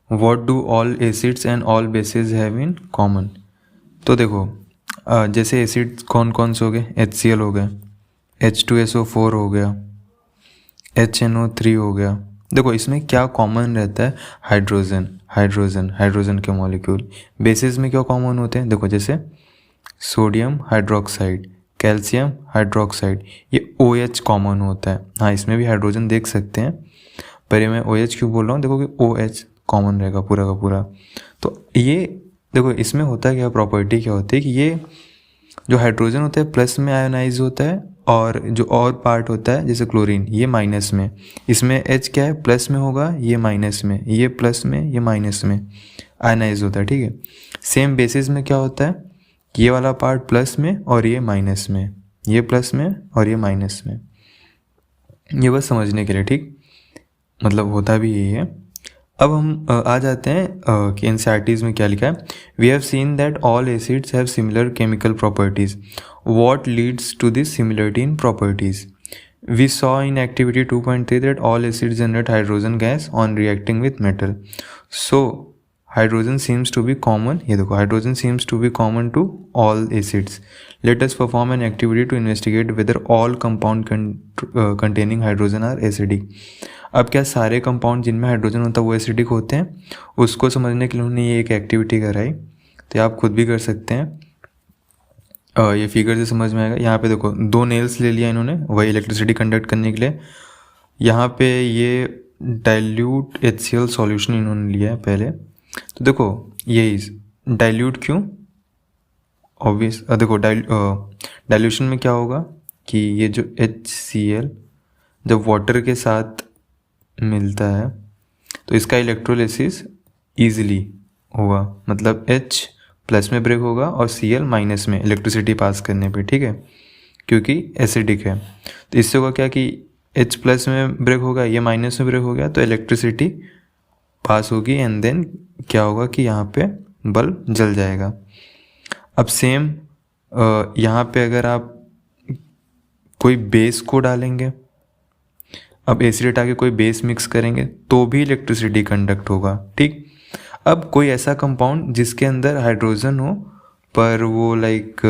What do all acids and all basis have in common. तो देखो जैसे acid कौन कौन से हो गए, HCl हो गया, H2SO4 हो गया, HNO3 हो गया। देखो इसमें क्या कॉमन रहता है, हाइड्रोजन हाइड्रोजन हाइड्रोजन के मॉलिक्यूल। बेसिस में क्या कॉमन होते हैं, देखो जैसे सोडियम हाइड्रोक्साइड, कैल्शियम हाइड्रोक्साइड, ये OH कॉमन होता है। हाँ इसमें भी हाइड्रोजन देख सकते हैं, पर ये मैं OH क्यों बोल रहा हूँ, देखो कि OH कॉमन रहेगा पूरा का पूरा। तो ये देखो इसमें होता है क्या, प्रॉपर्टी क्या होती है कि ये जो हाइड्रोजन होता है प्लस में आयोनाइज होता है, और जो और पार्ट होता है जैसे क्लोरीन ये माइनस में। इसमें H क्या है, प्लस में होगा, ये माइनस में, ये प्लस में, ये माइनस में आयोनाइज होता है। ठीक है, सेम बेसिस में क्या होता है, ये वाला पार्ट प्लस में और ये माइनस में, ये प्लस में और ये माइनस में। ये बस समझने के लिए, ठीक, मतलब होता भी यही है। अब हम आ जाते हैं कि एनसीईआरटीज़ में क्या लिखा है। We have seen that all acids have similar chemical properties. What leads to this similarity in properties. We saw in activity 2.3 that all acids generate hydrogen gas on reacting with metal. So hydrogen seems to be common, ये देखो hydrogen seems to be common to all acids. Let us perform an activity to investigate whether all compound containing hydrogen are acidic. अब क्या सारे compound जिनमें hydrogen होता है वो acidic होते हैं, उसको समझने के लिए उन्होंने ये एक एक्टिविटी कराई। तो आप खुद भी कर सकते हैं, ये फिगर से समझ में आएगा। यहाँ पे देखो 2 नेल्स ले लिया इन्होंने वही इलेक्ट्रिसिटी कंडक्ट करने के लिए। यहाँ पे ये डाइल्यूट HCl सॉल्यूशन इन्होंने लिया है पहले। तो देखो यही डाइल्यूट क्यों, ऑब्वियस देखो डाइल्यूशन में क्या होगा कि ये जो HCl जब वाटर के साथ मिलता है तो इसका इलेक्ट्रोलिसिस ईजिली होगा, मतलब H प्लस में ब्रेक होगा और Cl माइनस में इलेक्ट्रिसिटी पास करने पे, ठीक है, क्योंकि एसिडिक है। तो इससे होगा क्या कि H प्लस में ब्रेक होगा, ये माइनस में ब्रेक हो गया, तो इलेक्ट्रिसिटी पास होगी एंड देन क्या होगा कि यहाँ पे बल्ब जल जाएगा। अब सेम यहाँ पे अगर आप कोई बेस को डालेंगे, अब एसिड हटा के कोई बेस मिक्स करेंगे तो भी इलेक्ट्रिसिटी कंडक्ट होगा, ठीक। अब कोई ऐसा कंपाउंड जिसके अंदर हाइड्रोजन हो पर वो लाइक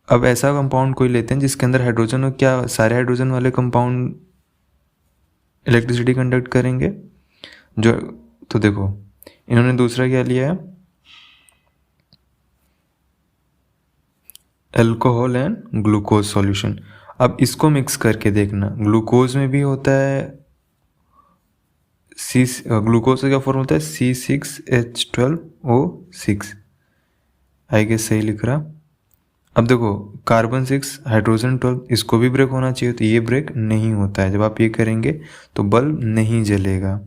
अब ऐसा कंपाउंड कोई लेते हैं जिसके अंदर हाइड्रोजन हो, क्या सारे हाइड्रोजन वाले कंपाउंड इलेक्ट्रिसिटी कंडक्ट करेंगे जो, तो देखो इन्होंने दूसरा क्या लिया है, अल्कोहल एंड ग्लूकोज सॉल्यूशन। अब इसको मिक्स करके देखना, ग्लूकोज में भी होता है ग्लूकोज का क्या फॉर्म होता है C6H12O6, आई गेस सही लिख रहा। अब देखो कार्बन 6 हाइड्रोजन 12, इसको भी ब्रेक होना चाहिए, तो ये ब्रेक नहीं होता है। जब आप ये करेंगे तो बल्ब नहीं जलेगा।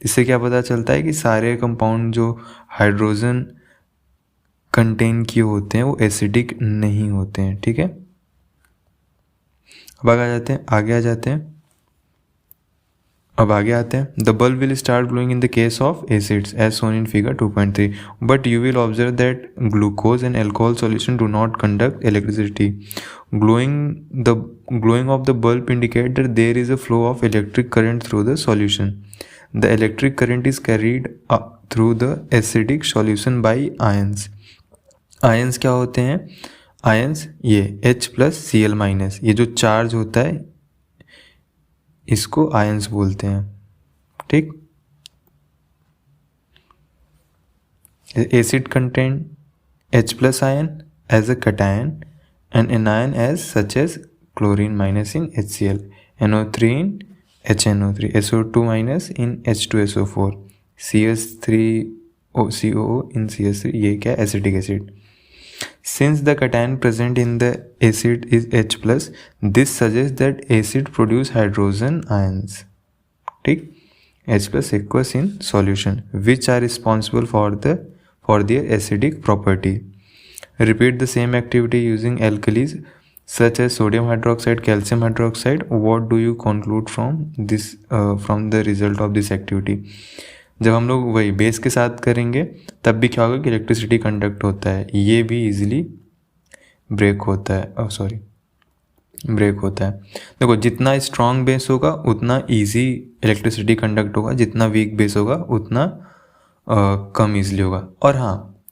इससे क्या पता चलता है कि सारे कंपाउंड जो हाइड्रोजन कंटेन किए होते हैं वो एसिडिक नहीं होते हैं, ठीक है। अब आगे आ जाते हैं। The bulb will start glowing in the case of acids as shown in figure 2.3, but you will observe that glucose and alcohol solution do not conduct electricity. glowing of the bulb indicate that there is a flow of electric current through the solution. The electric current is carried through the acidic solution by ions. Ions क्या होते हैं, ions ये H plus Cl minus, ये जो charge होता है इसको ions बोलते हैं, ठीक। Acid contain H plus ion as a cation and anion as such as chlorine minus in HCl, NO3 in HNO3, SO2 minus in H2SO4, CS3COO in CS3, ये क्या acidic acid. Since the cation present in the acid is H plus, this suggests that acid produce hydrogen ions, ठीक, H plus aqueous in solution, which are responsible for their acidic property. Repeat the same activity using alkalis such as sodium hydroxide, calcium hydroxide. What do you conclude from this from the result of this activity? जब हम लोग वही base के साथ करेंगे तब भी क्या होगा कि इलेक्ट्रिसिटी कंडक्ट होता है, ये भी इजीली ब्रेक होता है, सॉरी ब्रेक होता है। देखो जितना स्ट्रॉन्ग बेस होगा उतना इजी इलेक्ट्रिसिटी कंडक्ट होगा, जितना वीक बेस होगा उतना कम इजीली होगा। और हाँ,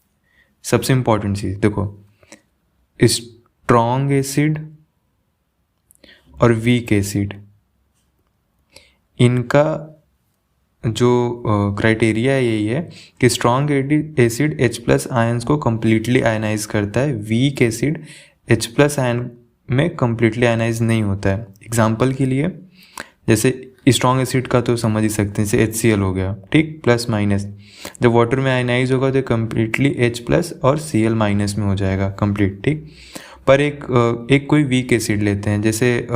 सबसे इम्पॉर्टेंट चीज़ देखो, स्ट्रॉन्ग एसिड और वीक एसिड, इनका जो क्राइटेरिया यही है कि स्ट्रॉन्ग एसिड H+ आयंस को कम्प्लीटली आयनाइज करता है, वीक एसिड H+ आयन में कम्प्लीटली आयनाइज नहीं होता है। एग्जाम्पल के लिए जैसे स्ट्रॉन्ग एसिड का तो समझ ही सकते हैं, जैसे HCl हो गया, ठीक, प्लस माइनस, जब वाटर में आयनाइज होगा तो कम्प्लीटली H+ और Cl- में हो जाएगा कंप्लीट, ठीक। पर एक कोई वीक एसिड लेते हैं, जैसे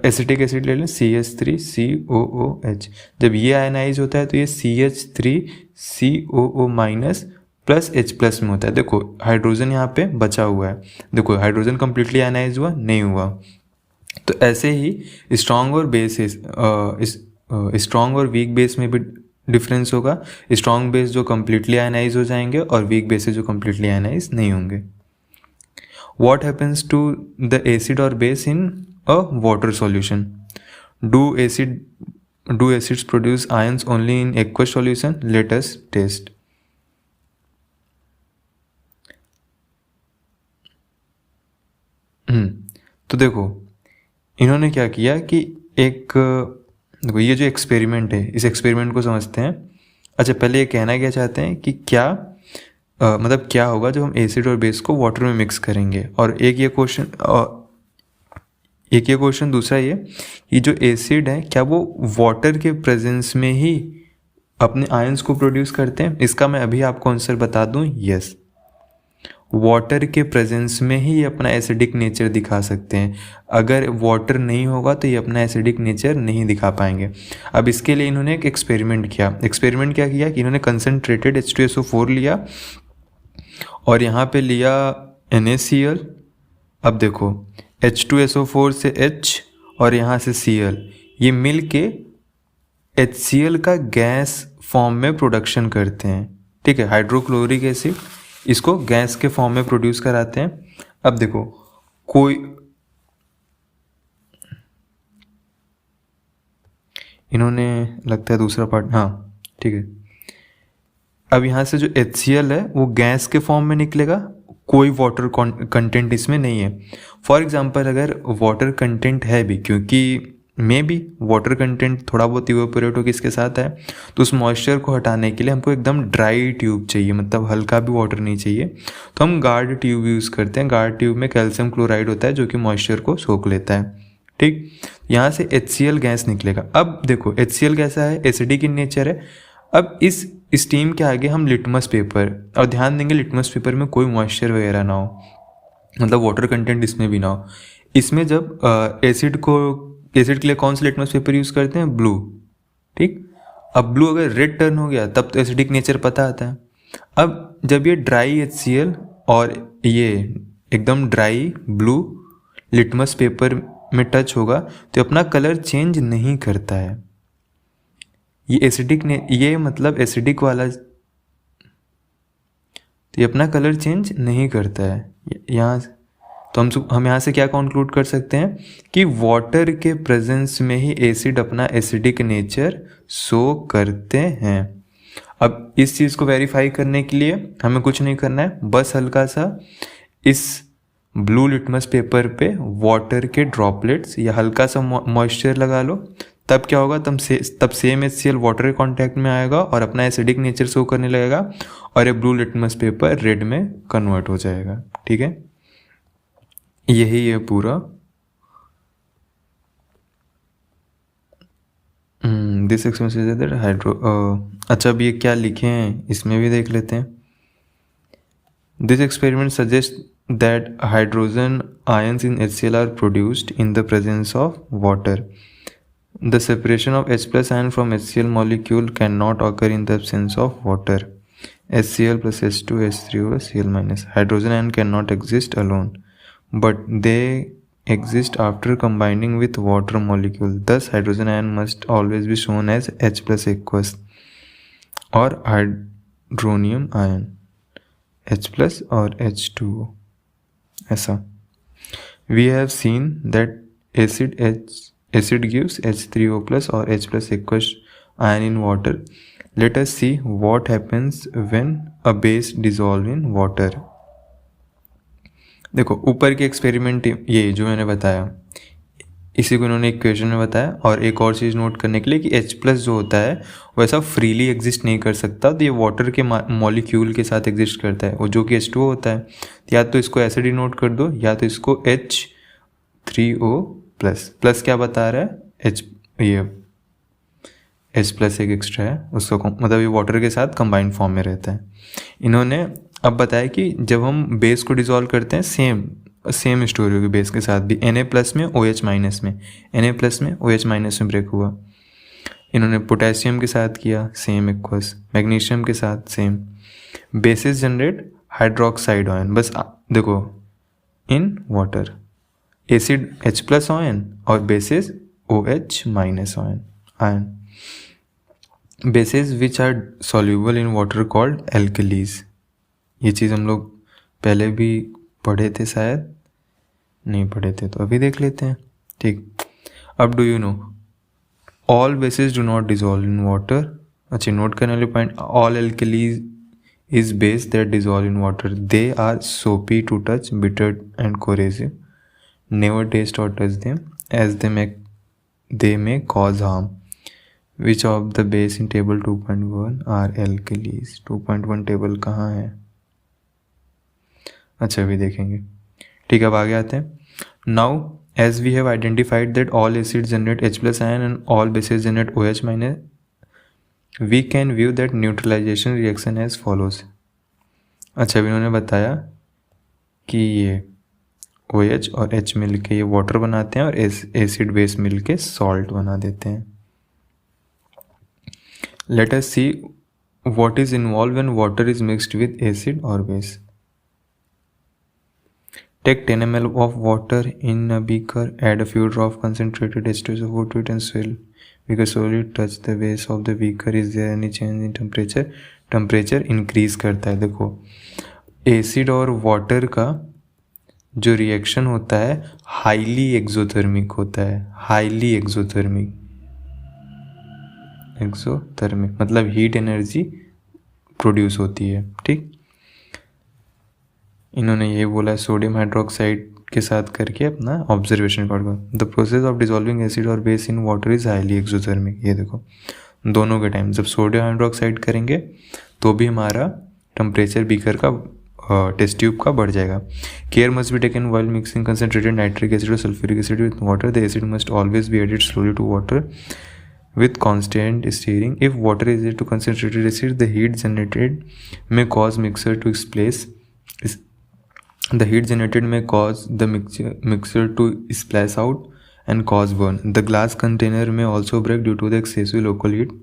एसिटिक एसिड ले लें, CH3COOH, जब ये आयनाइज होता है तो ये CH3COO- प्लस H+ में होता है। देखो हाइड्रोजन यहाँ पे बचा हुआ है, देखो हाइड्रोजन कम्प्लीटली आयनाइज हुआ नहीं हुआ। तो ऐसे ही स्ट्रॉन्ग और बेस, स्ट्रॉन्ग और वीक बेस में भी डिफरेंस होगा। स्ट्रॉन्ग बेस जो कम्प्लीटली आयनाइज हो जाएंगे और वीक बेस जो कम्प्लीटली आयनाइज नहीं होंगे। What happens to the acid or base in a water solution? Do acids produce ions only in aqueous solution? Let us test. तो देखो इन्होंने क्या किया कि देखो ये जो एक्सपेरिमेंट है, इस एक्सपेरिमेंट को समझते हैं। अच्छा, पहले ये कहना क्या चाहते हैं कि क्या मतलब क्या होगा जब हम एसिड और बेस को वाटर में मिक्स करेंगे। और एक ये क्वेश्चन, दूसरा ये कि जो एसिड है क्या वो वाटर के प्रेजेंस में ही अपने आयंस को प्रोड्यूस करते हैं। इसका मैं अभी आपको आंसर बता दूं, यस, वाटर के प्रेजेंस में ही अपना एसिडिक नेचर दिखा सकते हैं। अगर वाटर नहीं होगा तो ये अपना एसिडिक नेचर नहीं दिखा पाएंगे। अब इसके लिए इन्होंने एक एक्सपेरिमेंट किया। एक्सपेरिमेंट क्या किया कि इन्होंने कंसनट्रेटेड H2SO4 लिया और यहाँ पे लिया NaCl। अब देखो H2SO4 से H और यहाँ से Cl, ये मिल के HCl का गैस फॉर्म में प्रोडक्शन करते हैं, ठीक है। हाइड्रोक्लोरिक एसिड इसको गैस के फॉर्म में प्रोड्यूस कराते हैं। अब देखो कोई इन्होंने लगता है दूसरा पार्ट, हाँ ठीक है। अब यहाँ से जो HCl है वो गैस के फॉर्म में निकलेगा, कोई वाटर कंटेंट इसमें नहीं है। फॉर एग्जांपल अगर वाटर कंटेंट है भी, क्योंकि मे बी वाटर कंटेंट थोड़ा बहुत इवेपोरेट हो किसके साथ है, तो उस मॉइस्चर को हटाने के लिए हमको एकदम ड्राई ट्यूब चाहिए, मतलब हल्का भी वाटर नहीं चाहिए। तो हम गार्ड ट्यूब यूज़ करते हैं। गार्ड ट्यूब में कैल्शियम क्लोराइड होता है जो कि मॉइस्चर को सोख लेता है, ठीक। यहाँ से HCl गैस निकलेगा। अब देखो HCl कैसा है, एसिडिक इन नेचर है। अब इस स्टीम के आगे हम लिटमस पेपर, और ध्यान देंगे लिटमस पेपर में कोई मॉइस्चर वगैरह ना हो, मतलब वाटर कंटेंट इसमें भी ना हो। इसमें जब एसिड के लिए कौन सा लिटमस पेपर यूज़ करते हैं, ब्लू, ठीक। अब ब्लू अगर रेड टर्न हो गया तब तो एसिडिक नेचर पता आता है। अब जब ये ड्राई HCl और ये एकदम ड्राई ब्लू लिटमस पेपर में टच होगा तो अपना कलर चेंज नहीं करता है। ये एसिडिक ने, ये मतलब एसिडिक वाला, तो ये अपना कलर चेंज नहीं करता है। यहाँ तो हम यहाँ से क्या कंक्लूड कर सकते हैं कि वाटर के प्रेजेंस में ही एसिड अपना एसिडिक नेचर शो करते हैं। अब इस चीज़ को वेरीफाई करने के लिए हमें कुछ नहीं करना है, बस हल्का सा इस ब्लू लिटमस पेपर पे वाटर के ड्रॉपलेट्स या हल्का सा मॉइस्चर लगा लो। तब क्या होगा, तब सेम HCl वाटर के कांटेक्ट में आएगा और अपना एसिडिक नेचर शो करने लगेगा और ये ब्लू लिटमस पेपर रेड में कन्वर्ट हो जाएगा, ठीक है। यही है पूरा। दिस एक्सपेरिमेंट हाइड्रो, अच्छा अब ये क्या लिखे हैं इसमें भी देख लेते हैं। This experiment suggest that hydrogen ions in HCl are produced in the presence of water. The separation of H+ ion from HCl molecule cannot occur in the absence of water. HCl plus H2 H3 or Cl-. Hydrogen ion cannot exist alone, but they exist after combining with water molecule. Thus, hydrogen ion must always be shown as H+ aqueous or hydronium ion, H+ और H2O, ऐसा। We have seen that acid gives H3O plus or H plus aqueous ion in water. Let us see what happens when a base dissolve in water. देखो ऊपर के experiment ये जो मैंने बताया इसी को इन्होंने इक्वेशन में बताया। और एक और चीज़ नोट करने के लिए कि H प्लस जो होता है वो ऐसा फ्रीली एग्जिस्ट नहीं कर सकता, तो ये वाटर के मॉलिक्यूल के साथ एग्जिस्ट करता है, वो जो कि H2O होता है। या तो इसको ऐसे डिनोट कर दो या तो इसको H3O प्लस। प्लस क्या बता रहा है, ये H प्लस एक एक्स्ट्रा है उसको, मतलब ये वाटर के साथ कंबाइंड फॉर्म में रहता है। इन्होंने अब बताया कि जब हम बेस को डिसॉल्व करते हैं सेम स्टोरी होगी बेस के साथ भी। Na प्लस में OH माइनस में, Na प्लस में OH माइनस में ब्रेक हुआ। इन्होंने पोटेशियम के साथ किया सेम एक्वस, मैग्नीशियम के साथ same. Bases generate hydroxide ion, बस देखो in water acid H plus ion और bases OH minus ion. Bases which are soluble in water called alkalis. ये चीज़ हम लोग पहले भी पढ़े थे, शायद नहीं पढ़े थे तो अभी देख लेते हैं। ठीक, अब do you know all bases do not dissolve in water. अच्छा, नोट करने वाले point, all alkalis is base that dissolve in water, they are soapy to touch, bitter and corrosive, never taste or touch them as they may cause harm. Which of the base in table 2.1 are alkalis? 2.1 table कहाँ है? अच्छा अभी देखेंगे। ठीक है, अब आगे आते हैं। Now as we have identified that all acid generate H plus ion and all bases generate OH minus, we can view that neutralisation reaction as follows. अच्छा, अभी उन्होंने बताया कि ये OH और H मिल के ये वाटर बनाते हैं और एसिड बेस मिल के सॉल्ट बना देते हैं। Let us see what is involve when water is mixed with acid और base. Take 10 ml of water in a beaker, add a few drops concentrated H2SO4 to it and swirl. Beaker slowly touch the base of the beaker. Is there any change in temperature? Temperature increase करता है। देखो acid और water का जो reaction होता है highly exothermic होता है। हाईली एक्सोथर्मिक मतलब हीट एनर्जी प्रोड्यूस होती है। ठीक, इन्होंने ये बोला सोडियम हाइड्रोक्साइड के साथ करके अपना ऑब्जर्वेशन रिकॉर्ड करो। The process of dissolving acid और base in water is highly exothermic. ये देखो दोनों के टाइम जब सोडियम हाइड्रोक्साइड करेंगे तो भी हमारा टेम्परेचर बीकर का टेस्ट ट्यूब का बढ़ जाएगा। Care must be taken while mixing concentrated nitric acid और sulphuric acid with water. The acid must always be added slowly to water with constant stirring. If water is added to concentrated acid, the heat generated may cause mixture to splash. The heat generated may cause the mixture to splash out and cause burn. The glass container may also break due to the excessive local heat.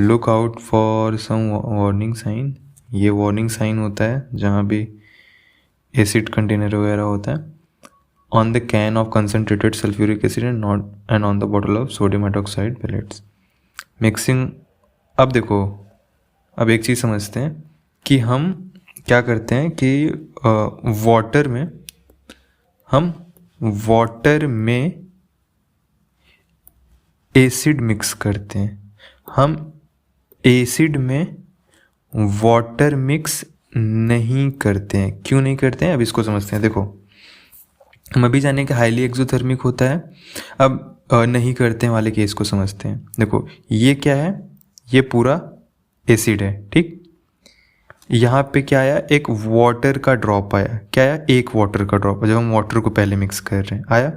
Look out for some warning sign. ये warning sign होता है जहाँ भी acid container वगैरह होता है। On the can of concentrated sulfuric acid and on the bottle of sodium hydroxide pellets. Mixing, अब देखो अब एक चीज़ समझते हैं कि हम क्या करते हैं कि वाटर में एसिड मिक्स करते हैं। हम एसिड में वाटर मिक्स नहीं करते हैं। क्यों नहीं करते हैं, अब इसको समझते हैं। देखो हम अभी जाने कि हाईली एक्सोथर्मिक होता है, अब नहीं करते हैं वाले केस को समझते हैं। देखो ये क्या है, ये पूरा एसिड है। ठीक, यहाँ पे क्या आया, एक वाटर का ड्रॉप आया। क्या आया, एक वाटर का ड्रॉप, जब हम वाटर को पहले मिक्स कर रहे हैं आया।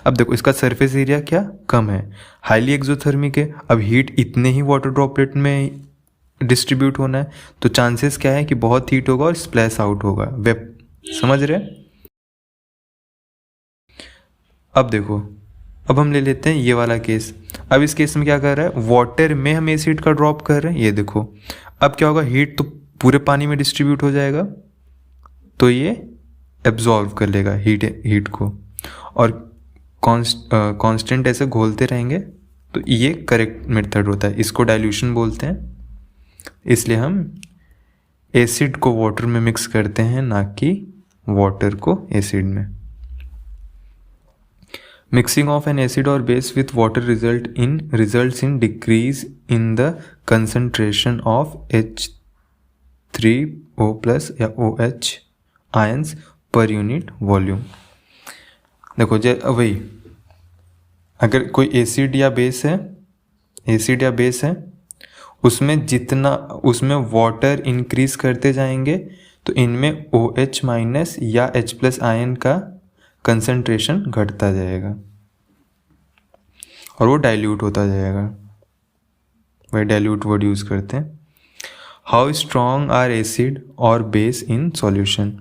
अब देखो इसका सरफेस एरिया क्या कम है, हाईली एक्सोथर्मिक है। अब हीट इतने ही वाटर ड्रॉपलेट में डिस्ट्रीब्यूट होना है, तो चांसेस क्या है कि बहुत हीट होगा और स्प्लैश आउट होगा। वेब समझ रहे हैं। अब देखो अब हम ले लेते हैं ये वाला केस। अब इस केस में क्या कर रहा है, वाटर में हम एसिड का ड्रॉप कर रहे हैं। ये देखो अब क्या होगा, हीट तो पूरे पानी में डिस्ट्रीब्यूट हो जाएगा, तो ये एब्जॉर्व कर लेगा हीट को, और कांस्टेंट ऐसे घोलते रहेंगे। तो ये करेक्ट मेथड होता है, इसको डाइल्यूशन बोलते हैं। इसलिए हम एसिड को वाटर में मिक्स करते हैं, ना कि वाटर को एसिड में। Mixing of an acid or base with water results in decrease in the concentration of H3O plus या OH ions per unit volume। देखो वही, अगर कोई एसिड या बेस है उसमें वाटर इंक्रीज करते जाएंगे तो इनमें OH माइनस या H प्लस आयन का कंसंट्रेशन घटता जाएगा और वो डाइल्यूट होता जाएगा। वही डाइल्यूट वर्ड यूज़ करते हैं। हाउ स्ट्रॉन्ग आर एसिड और base in solution.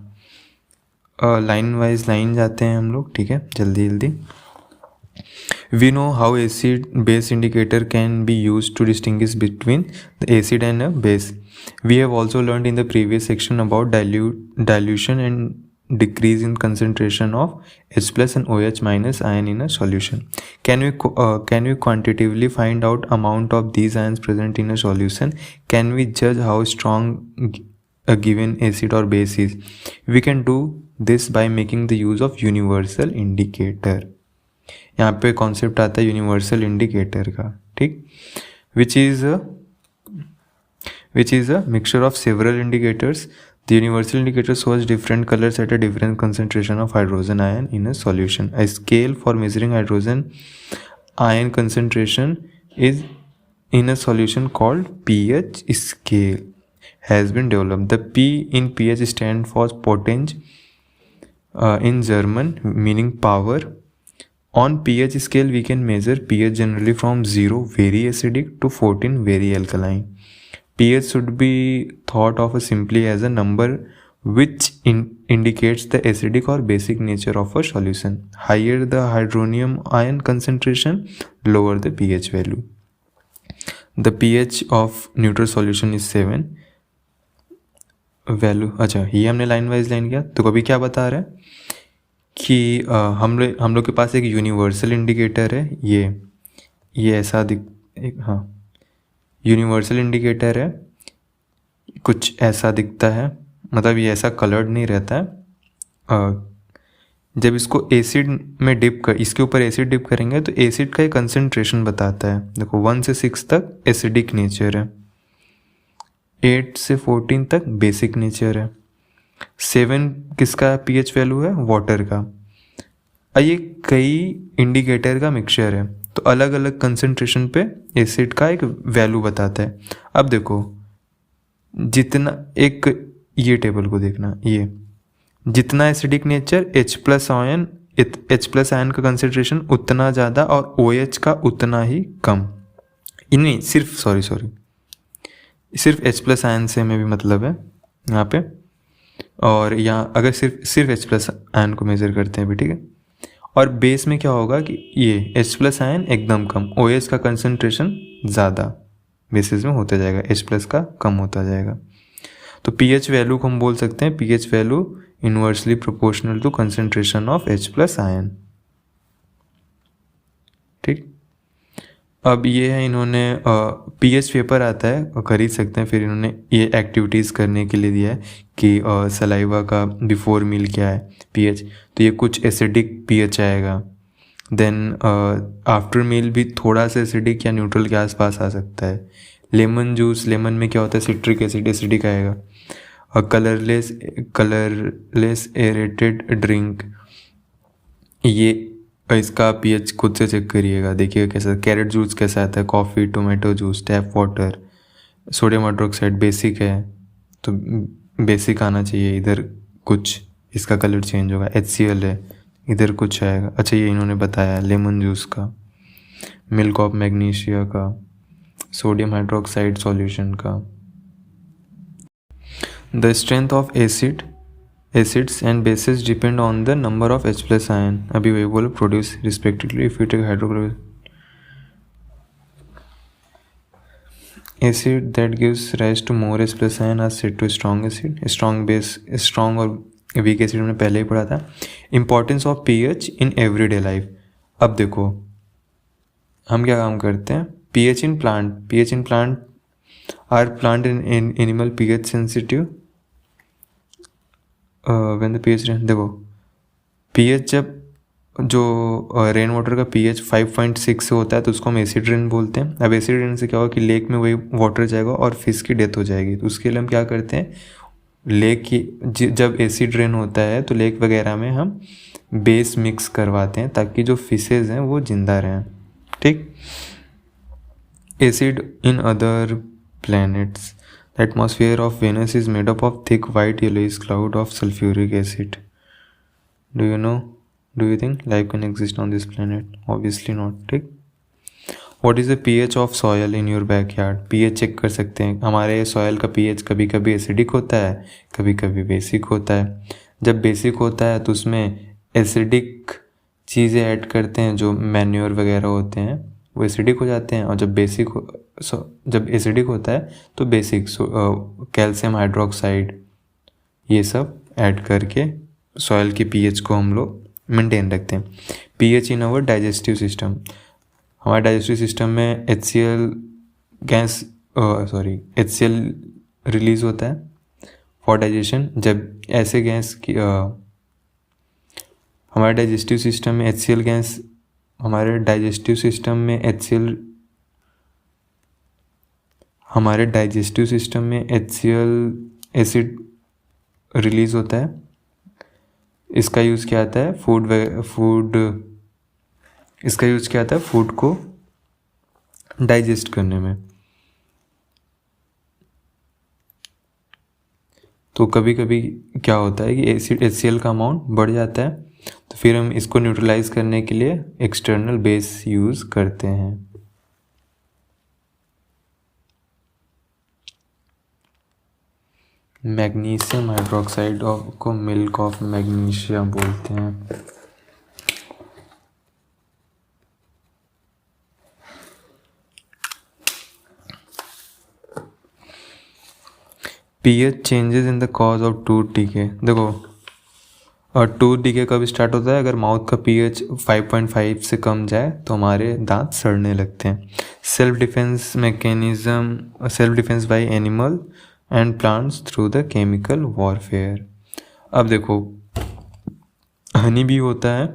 Line wise line जाते हैं हम लोग, ठीक है, जल्दी जल्दी। We know how acid base indicator can be used to distinguish between the acid and a base. We have also learned in the previous section about dilution and decrease in concentration of H plus and OH minus ion in a solution. Can we quantitatively find out amount of these ions present in a solution? Can we judge how strong a given acid or base is? We can do this by making the use of universal indicator. यहाँ पे concept आता है universal indicator का, ठीक, which is a mixture of several indicators. The universal indicator shows different colours at a different concentration of hydrogen ion in a solution. A scale for measuring hydrogen ion concentration is in a solution called pH scale has been developed. The P in pH stand for potenge in German, meaning power. On pH scale, we can measure pH generally from 0 very acidic to 14 very alkaline. pH should be thought of simply as a number which indicates the acidic or basic nature of a solution. Higher the hydronium ion concentration, lower the pH value. The pH of neutral solution is 7. Value, अच्छा ये हमने line wise line किया। तो कभी क्या बता रहा है कि हम लोग के पास एक यूनिवर्सल इंडिकेटर है, ये ऐसा हाँ यूनिवर्सल इंडिकेटर है, कुछ ऐसा दिखता है, मतलब ये ऐसा कलर्ड नहीं रहता है। जब इसको एसिड में इसके ऊपर एसिड डिप करेंगे तो एसिड का एक कंसंट्रेशन बताता है। देखो 1 से 6 तक एसिडिक नेचर है, 8 से 14 तक बेसिक नेचर है, 7 किसका pH वैल्यू है, वाटर का। ये कई इंडिकेटर का मिक्सचर है तो अलग अलग कंसंट्रेशन पे एसिड का एक वैल्यू बताता है। अब देखो जितना ये टेबल को देखना, ये जितना acidic nature H plus ion का कंसंट्रेशन उतना ज़्यादा और OH का उतना ही कम। नहीं सिर्फ H प्लस आयन से में भी मतलब है यहाँ पे, और यहाँ अगर सिर्फ H प्लस आयन को मेज़र करते हैं भी, ठीक है। और बेस में क्या होगा कि ये H प्लस आयन एकदम कम, OH का कंसंट्रेशन ज़्यादा बेसिस में होता जाएगा, H प्लस का कम होता जाएगा। तो pH वैल्यू को हम बोल सकते हैं pH value inversely proportional to concentration of H plus ion, ठीक। अब ये है, इन्होंने pH पेपर आता है, खरीद सकते हैं। फिर इन्होंने ये एक्टिविटीज़ करने के लिए दिया है कि सलाइवा का बिफोर मील क्या है pH, तो ये कुछ एसिडिक pH आएगा। देन आफ्टर मील भी थोड़ा सा एसिडिक या न्यूट्रल के आसपास आ सकता है। लेमन जूस, लेमन में क्या होता है, सिट्रिक एसिड एसिडिक आएगा। और कलरलेस एरेटेड ड्रिंक, ये इसका pH खुद से चेक करिएगा, देखिएगा कैसा। कैरेट जूस कैसा आता है, coffee, tomato juice, tap water. Sodium hydroxide basic है तो बेसिक आना चाहिए, इधर कुछ इसका कलर चेंज होगा। HCl है, इधर कुछ आएगा। अच्छा ये इन्होंने बताया लेमन जूस का, मिल्क ऑफ मैग्नीशिया का, सोडियम हाइड्रोक्साइड सॉल्यूशन का। The strength of acids and bases depend on the number of H plus ion, अभी वही बोलो, produce respectively if you take hydrochloric acid that gives rise to more H plus ion are said to strong acid। strong और weak acid हमने पहले ही पढ़ा था। importance of pH in everyday life, अब देखो हम क्या काम करते हैं, pH in plant are plant and animal pH sensitive when the pH, देखो pH जब जो रेन वाटर का pH 5.6 से होता है तो उसको हम एसिड रेन बोलते हैं। अब एसिड रेन से क्या होगा कि लेक में वही वाटर जाएगा और फिश की डेथ हो जाएगी। तो उसके लिए हम क्या करते हैं, लेक की जब एसिड रेन होता है तो लेक वगैरह में हम बेस मिक्स करवाते हैं ताकि जो फिशेज हैं वो जिंदा रहें। ठीक। Acid in other planets, the atmosphere of Venus is made up of thick white yellowish cloud of sulphuric acid. Do you think life can exist on this planet? Obviously not. ठीक। What is the pH of soil in your backyard? pH check कर सकते हैं। हमारे soil का pH कभी कभी acidic होता है, कभी कभी बेसिक होता है। जब बेसिक होता है तो उसमें एसिडिक चीज़ें ऐड करते हैं, जो मैन्योर वगैरह होते हैं वो एसिडिक हो जाते हैं। और जब एसिडिक होता है तो बेसिक कैल्शियम हाइड्रोक्साइड ये सब ऐड करके सॉयल की pH को हम लोग मेंटेन रखते हैं। pH in our digestive system, हमारे डाइजेस्टिव सिस्टम में HCl रिलीज होता है फॉर डाइजेशन। जब ऐसे गैस की हमारे डाइजेस्टिव सिस्टम में HCl गैस, हमारे डाइजेस्टिव सिस्टम में HCl एसिड रिलीज होता है। इसका यूज़ क्या आता है, फूड को डाइजेस्ट करने में। तो कभी कभी क्या होता है कि HCl का अमाउंट बढ़ जाता है, तो फिर हम इसको न्यूट्रलाइज करने के लिए एक्सटर्नल बेस यूज़ करते हैं। मैग्नीशियम हाइड्रोक्साइड को मिल्क ऑफ मैग्नीशिया बोलते हैं। pH changes in the cause of tooth decay. देखो, और टूथ डीके कब स्टार्ट होता है, अगर माउथ का pH 5.5 से कम जाए तो हमारे दांत सड़ने लगते हैं। Self defence bye animal and plants through the chemical warfare. अब देखो, हनी भी होता है,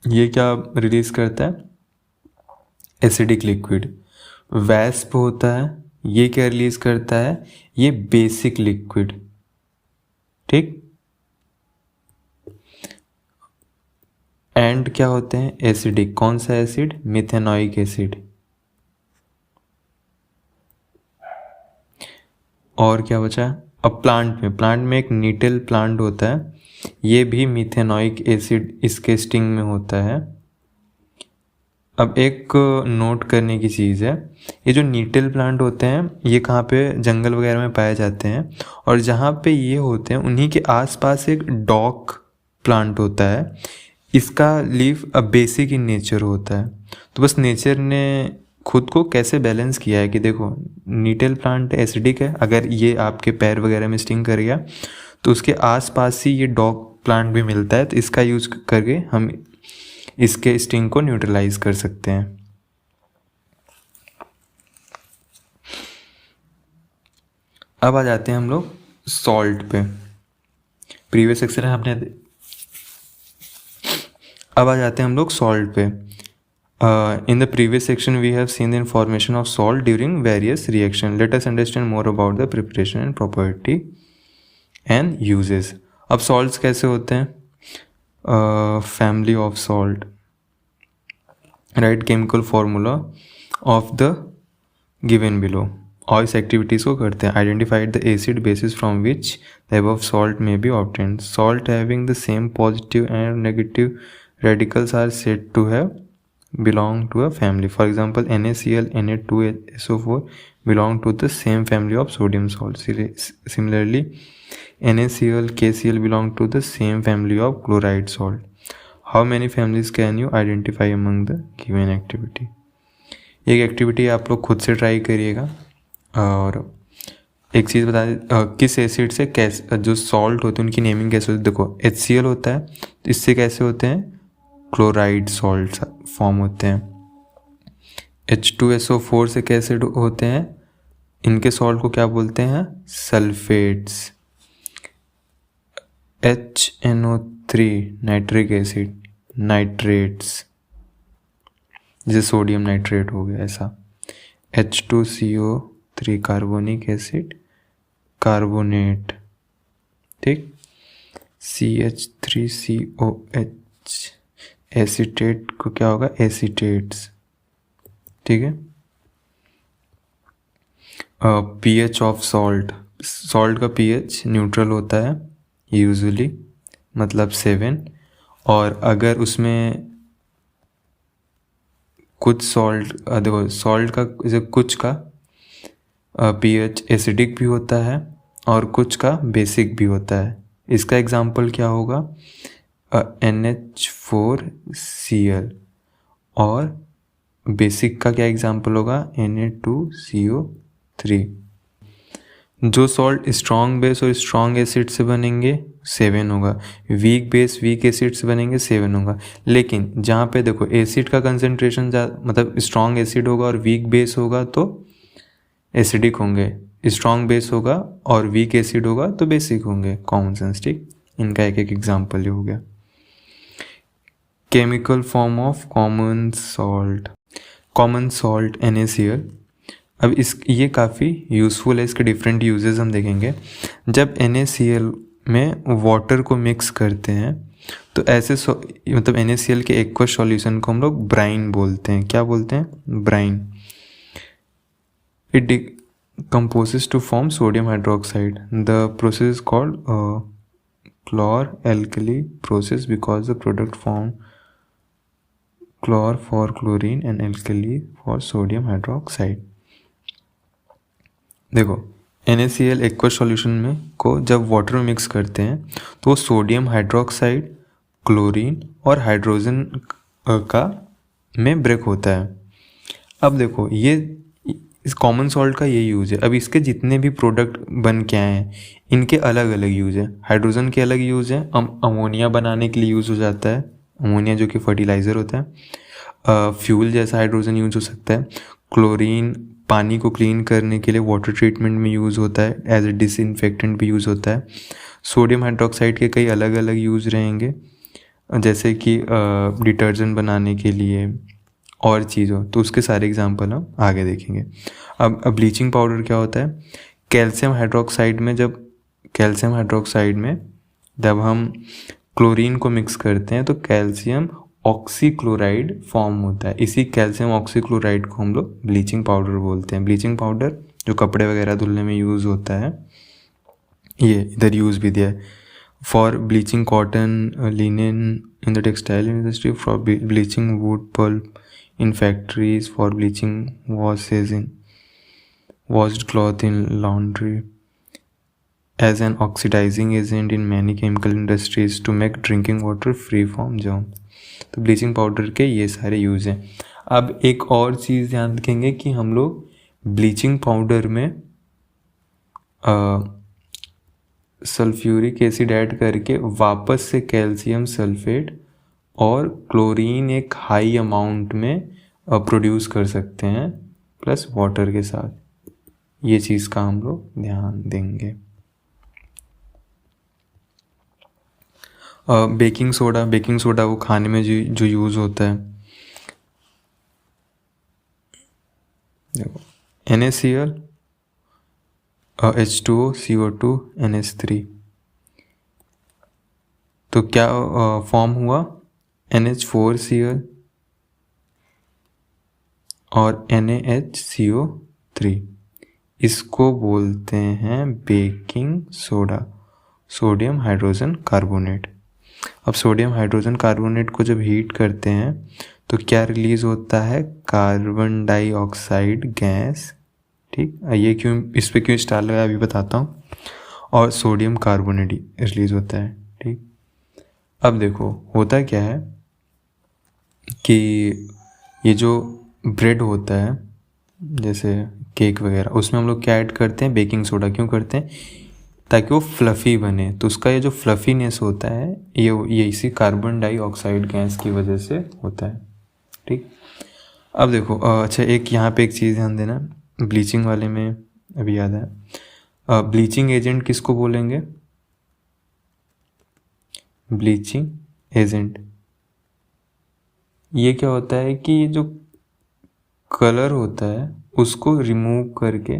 ये क्या रिलीज करता है, एसिडिक लिक्विड। वैस्प होता है, ये क्या रिलीज करता है, ये बेसिक लिक्विड। ठीक। एंड क्या होते हैं, एसिडिक। कौन सा एसिड, मिथेनॉइक एसिड। और क्या बचा, अब प्लांट में एक नीटल प्लांट होता है, ये भी मिथेनॉइक एसिड इसके स्टिंग में होता है। अब एक नोट करने की चीज़ है, ये जो नीटल प्लांट होते हैं ये कहाँ पे, जंगल वगैरह में पाए जाते हैं, और जहाँ पे ये होते हैं उन्हीं के आसपास एक डॉक प्लांट होता है। इसका लीफ बेसिक इन नेचर होता है। तो बस नेचर ने खुद को कैसे बैलेंस किया है कि देखो, नीटल प्लांट एसिडिक है, अगर ये आपके पैर वगैरह में स्टिंग कर गया तो उसके आसपास ही ये डॉग प्लांट भी मिलता है, तो इसका यूज़ करके हम इसके स्टिंग को न्यूट्रलाइज कर सकते हैं। अब आ जाते हैं हम लोग सॉल्ट पे। प्रीवियस सेक्शन में हमने, अब आ जाते हैं हम लोग सॉल्ट पे। In the previous section we have seen the formation of salt during various reaction. Let us understand more about the preparation and property and uses. अब salts कैसे होते हैं, family of salt, right, chemical formula of the given below। और इस activities को करते हैं। Identify the acid bases from which the above salt may be obtained. Salt having the same positive and negative radicals are said to have belong to a family. For example, NaCl, Na2SO4 belong to the same family of sodium salt. Similarly, NaCl, KCl belong to the same family of chloride salt. How many families can you identify among the given activity? एक activity आप लोग खुद से try करिएगा। और एक चीज़ बता दें, किस एसिड से कैसे जो सॉल्ट होते हैं उनकी नेमिंग कैसे होती है। देखो, HCl होता है तो इससे कैसे होते हैं, क्लोराइड सॉल्ट फॉर्म होते हैं। H2SO4 से कैसे होते हैं, इनके सॉल्ट को क्या बोलते हैं, सल्फेट्स। 3 नाइट्रिक एसिड, नाइट्रेट्स, जैसे सोडियम नाइट्रेट हो गया ऐसा। H2CO3 कार्बोनिक एसिड, कार्बोनेट, ठीक। CH3COH एसीटेट को क्या होगा, एसीटेट्स, ठीक है। pH ऑफ सॉल्ट, सॉल्ट का pH न्यूट्रल होता है यूजुअली, मतलब 7। और अगर उसमें कुछ सॉल्ट, देखो सॉल्ट का जैसे कुछ का pH एसिडिक भी होता है और कुछ का बेसिक भी होता है। इसका एग्जांपल क्या होगा, NH4Cl, और बेसिक का क्या एग्जांपल होगा, Na2CO3। जो सॉल्ट स्ट्रॉन्ग बेस और स्ट्रॉन्ग एसिड से बनेंगे 7 होगा, वीक बेस वीक एसिड से बनेंगे 7 होगा। लेकिन जहाँ पे देखो एसिड का कंसंट्रेशन मतलब स्ट्रॉन्ग एसिड होगा और वीक बेस होगा तो एसिडिक होंगे, स्ट्रॉन्ग बेस होगा और वीक एसिड होगा तो बेसिक होंगे, कॉमन सेंस, ठीक। इनका एक एक एग्जाम्पल हो गया। Chemical form of common salt, common salt NaCl। अब ये काफ़ी यूज़फुल है, इसके डिफरेंट यूजेस हम देखेंगे। जब NaCl में वाटर को मिक्स करते हैं तो ऐसे मतलब NaCl के एक्वस सॉल्यूशन को हम लोग ब्राइन बोलते हैं। क्या बोलते हैं, brine. It composes to form sodium hydroxide. The process is called chlor-alkali process because the product form chlor for chlorine and alkali for sodium hydroxide। देखो NaCl एक्वस सॉल्यूशन में को जब वाटर में मिक्स करते हैं तो सोडियम हाइड्रोक्साइड, क्लोरीन और hydrogen का में ब्रेक होता है। अब देखो ये इस कॉमन सॉल्ट का ये यूज़ है। अब इसके जितने भी प्रोडक्ट बन के आए हैं इनके अलग अलग यूज़ है। हाइड्रोजन के अलग यूज़ है, अमोनिया बनाने के लिए यूज़ हो जाता है, अमोनिया जो कि फर्टिलाइज़र होता है। फ्यूल जैसा हाइड्रोजन यूज़ हो सकता है। क्लोरीन पानी को क्लीन करने के लिए वाटर ट्रीटमेंट में यूज़ होता है, एज ए डिसइंफेक्टेंट भी यूज़ होता है। सोडियम हाइड्रोक्साइड के कई अलग अलग यूज़ रहेंगे, जैसे कि डिटर्जेंट बनाने के लिए और चीज़ों, तो उसके सारे एग्जांपल हम आगे देखेंगे। अब ब्लीचिंग पाउडर क्या होता है, कैल्शियम हाइड्रोक्साइड में जब हम क्लोरीन को मिक्स करते हैं तो कैल्शियम ऑक्सीक्लोराइड फॉर्म होता है। इसी कैल्शियम ऑक्सीक्लोराइड को हम लोग ब्लीचिंग पाउडर बोलते हैं। ब्लीचिंग पाउडर जो कपड़े वगैरह धुलने में यूज़ होता है, ये इधर यूज़ भी दिया है। For bleaching cotton, linen in the textile industry, for bleaching wood pulp in factories, for bleaching washed cloth in laundry, as an oxidizing agent in many chemical industries to make drinking water free from germs। तो bleaching powder के ये सारे use हैं। अब एक और चीज़ ध्यान रखेंगे कि हम लोग ब्लीचिंग पाउडर में सल्फ्यूरिक एसिड ऐड करके वापस से कैल्शियम सल्फेट और क्लोरीन एक हाई अमाउंट में प्रोड्यूस कर सकते हैं, प्लस वाटर के साथ। ये चीज़ का हम लोग ध्यान देंगे। बेकिंग सोडा वो खाने में जो यूज़ होता है। देखो NaCl, H2O, CO2, NH3, तो क्या फॉर्म हुआ, NH4Cl और NaHCO3। इसको बोलते हैं baking soda, sodium hydrogen carbonate. अब सोडियम हाइड्रोजन कार्बोनेट को जब हीट करते हैं तो क्या रिलीज़ होता है, कार्बन डाइऑक्साइड गैस, ठीक। ये क्यों, इस पर क्यों स्टार लगाया अभी बताता हूँ। और सोडियम कार्बोनेट रिलीज़ होता है, ठीक। अब देखो होता क्या है कि ये जो ब्रेड होता है जैसे केक वगैरह, उसमें हम लोग क्या ऐड करते हैं, बेकिंग सोडा। क्यों करते हैं, ताकि वो फ्लफ़ी बने। तो उसका ये जो फ्लफ़ीनेस होता है ये इसी कार्बन डाइऑक्साइड गैस की वजह से होता है, ठीक। अब देखो अच्छा एक यहाँ पे एक चीज़ ध्यान देना, ब्लीचिंग वाले में अभी याद है, ब्लीचिंग एजेंट किसको बोलेंगे, ब्लीचिंग एजेंट। ये क्या होता है कि जो कलर होता है उसको रिमूव करके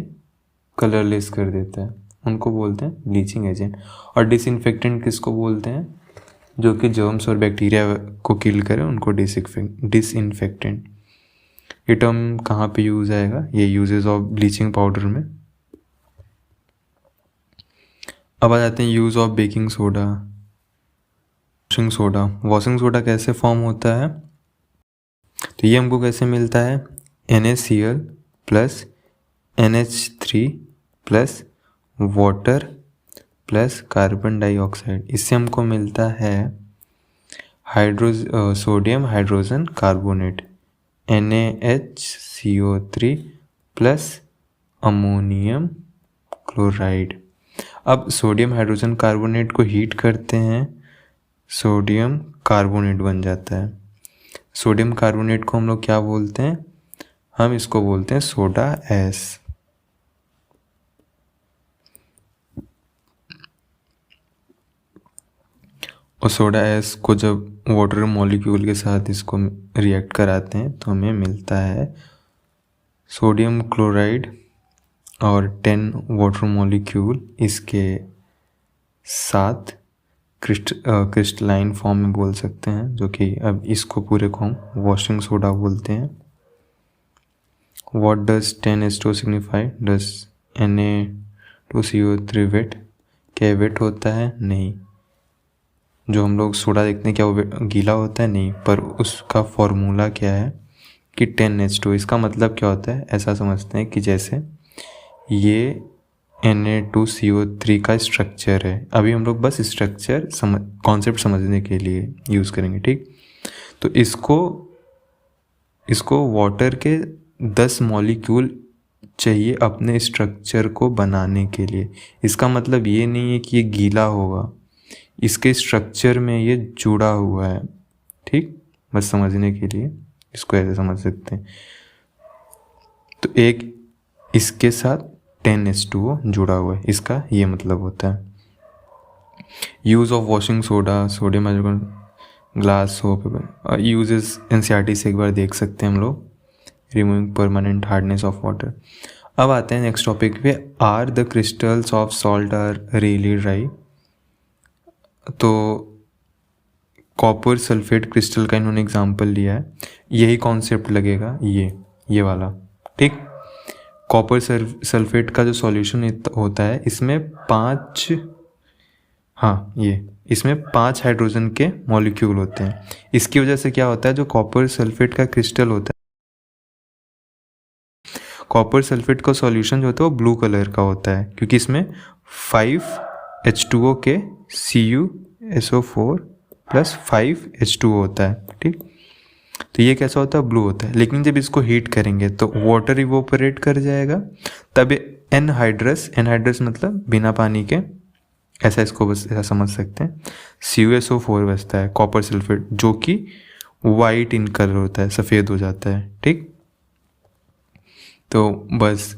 कलरलेस कर देता है, उनको बोलते हैं ब्लीचिंग एजेंट। और डिसइंफेक्टेंट किसको बोलते हैं? जो कि जर्म्स और बैक्टीरिया को किल करे उनको डिसइंफेक्टेंट। ये टर्म कहाँ पे यूज़ आएगा? ये यूजेस ऑफ ब्लीचिंग पाउडर में। अब आ जाते हैं use of baking soda, washing soda. Washing soda कैसे फॉर्म होता है? तो ये हमको कैसे मिलता है? NaCl plus NH3 plus water plus carbon dioxide, इससे हमको मिलता है sodium hydrogen carbonate NaHCO3 plus ammonium chloride. अब सोडियम हाइड्रोजन कार्बोनेट को हीट करते हैं, सोडियम कार्बोनेट बन जाता है। सोडियम कार्बोनेट को हम लोग क्या बोलते हैं? हम इसको बोलते हैं सोडा एस। और सोडा एस को जब वाटर मॉलिक्यूल के साथ इसको रिएक्ट कराते हैं तो हमें मिलता है सोडियम क्लोराइड और 10 वाटर मॉलिक्यूल इसके साथ क्रिस्टलाइन फॉर्म में बोल सकते हैं, जो कि अब इसको पूरे को हम वॉशिंग सोडा बोलते हैं। What does 10H2 signify? Does Na2CO3 wet? क्या वेट होता है? नहीं। जो हम लोग सोडा देखते हैं क्या वो गीला होता है? नहीं। पर उसका फॉर्मूला क्या है कि 10H2। इसका मतलब क्या होता है? ऐसा समझते हैं कि जैसे ये Na2CO3 का स्ट्रक्चर है। अभी हम लोग बस स्ट्रक्चर कॉन्सेप्ट समझने के लिए यूज़ करेंगे, ठीक? तो इसको वाटर के 10 मॉलिक्यूल चाहिए अपने स्ट्रक्चर को बनाने के लिए। इसका मतलब ये नहीं है कि ये गीला होगा, इसके स्ट्रक्चर में ये जुड़ा हुआ है, ठीक? बस समझने के लिए इसको ऐसे समझ सकते हैं। तो एक इसके साथ 10H2O जुड़ा हुआ है, इसका ये मतलब होता है। Use of washing soda, sodium hydroxide, glass soap. Uses NCERT से एक बार देख सकते हैं हम लोग। Removing permanent hardness of water. अब आते हैं नेक्स्ट टॉपिक पे। Are the crystals of salt are really dry? तो कॉपर सल्फेट क्रिस्टल का इन्होंने एग्जांपल लिया है, यही कॉन्सेप्ट लगेगा ये वाला, ठीक? कॉपर सल्फेट का जो सॉल्यूशन होता है इसमें इसमें 5 हाइड्रोजन के मॉलिक्यूल होते हैं। इसकी वजह से क्या होता है, जो कॉपर सल्फेट का क्रिस्टल होता है, कॉपर सल्फेट का सॉल्यूशन जो होता है वो ब्लू कलर का होता है, क्योंकि इसमें 5H2O के CuSO4 प्लस 5H2O होता है, ठीक? तो ये कैसा होता है? ब्लू होता है। लेकिन जब इसको हीट करेंगे तो वाटर इवोपरेट कर जाएगा, तब एनहाइड्रस मतलब बिना पानी के, ऐसा इसको बस ऐसा समझ सकते हैं। CuSO4 बचता है कॉपर सल्फेट, जो कि वाइट इन कलर होता है, सफ़ेद हो जाता है, ठीक? तो बस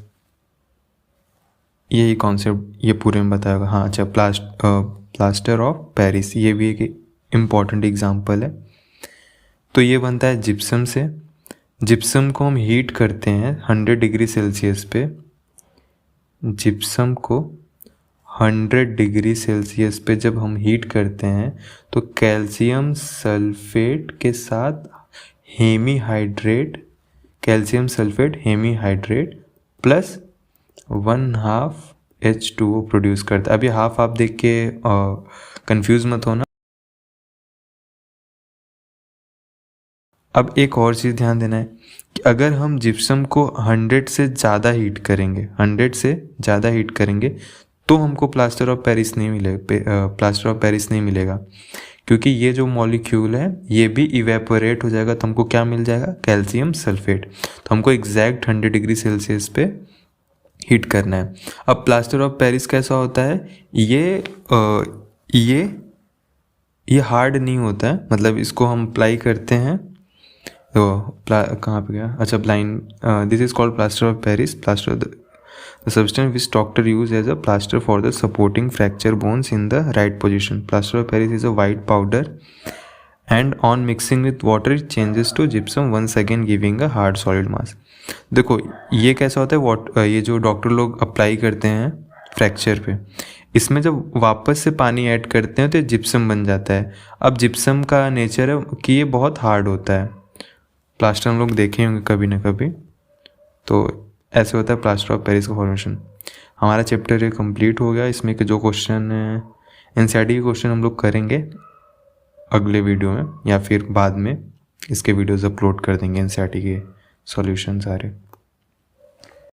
यही कॉन्सेप्ट ये पूरे में बताएगा। हाँ अच्छा, प्लास्टर ऑफ पेरिस, ये भी एक इम्पॉर्टेंट एग्जाम्पल है। तो ये बनता है जिप्सम से। जिप्सम को हम हीट करते हैं 100 डिग्री सेल्सियस पे। जिप्सम को 100 डिग्री सेल्सियस पे जब हम हीट करते हैं तो कैल्शियम सल्फेट के साथ calcium sulphate hemihydrate plus 1/2 H2O produce करता है। अभी हाफ आप देख के कंफ्यूज मत होना। अब एक और चीज़ ध्यान देना है कि अगर हम जिप्सम को 100 से ज़्यादा हीट करेंगे तो हमको प्लास्टर ऑफ पेरिस नहीं मिलेगा, क्योंकि ये जो मॉलिक्यूल है ये भी इवेपोरेट हो जाएगा, तो हमको क्या मिल जाएगा? Calcium sulphate. तो हमको एग्जैक्ट 100 डिग्री सेल्सियस पे हीट करना है। अब प्लास्टर ऑफ पेरिस कैसा होता है? ये हार्ड नहीं होता है, मतलब इसको हम अप्लाई करते हैं तो कहाँ पे गया? अच्छा, this is called plaster of Paris. The substance which doctor use as a plaster for the supporting fracture bones in the right position. Plaster of Paris is a white powder and on mixing with water it changes to gypsum, once again giving a hard solid mass. देखो ये कैसा होता है, ये जो doctor लोग apply करते हैं फ्रैक्चर पे, इसमें जब वापस से पानी ऐड करते हैं तो जिप्सम बन जाता है. अब जिप्सम का नेचर है कि ये बहुत हार्ड होता है. प्लास्टर हम लोग देखे होंगे कभी ना कभी, तो ऐसे होता है प्लास्टर ऑफ पेरिस का फॉर्मेशन. हमारा चैप्टर ये कंप्लीट हो गया. इसमें के जो क्वेश्चन एनसीईआरटी के क्वेश्चन हम लोग करेंगे अगले वीडियो में, या फिर बाद में इसके वीडियोस अपलोड कर देंगे एनसीईआरटी के सॉल्यूशन सारे.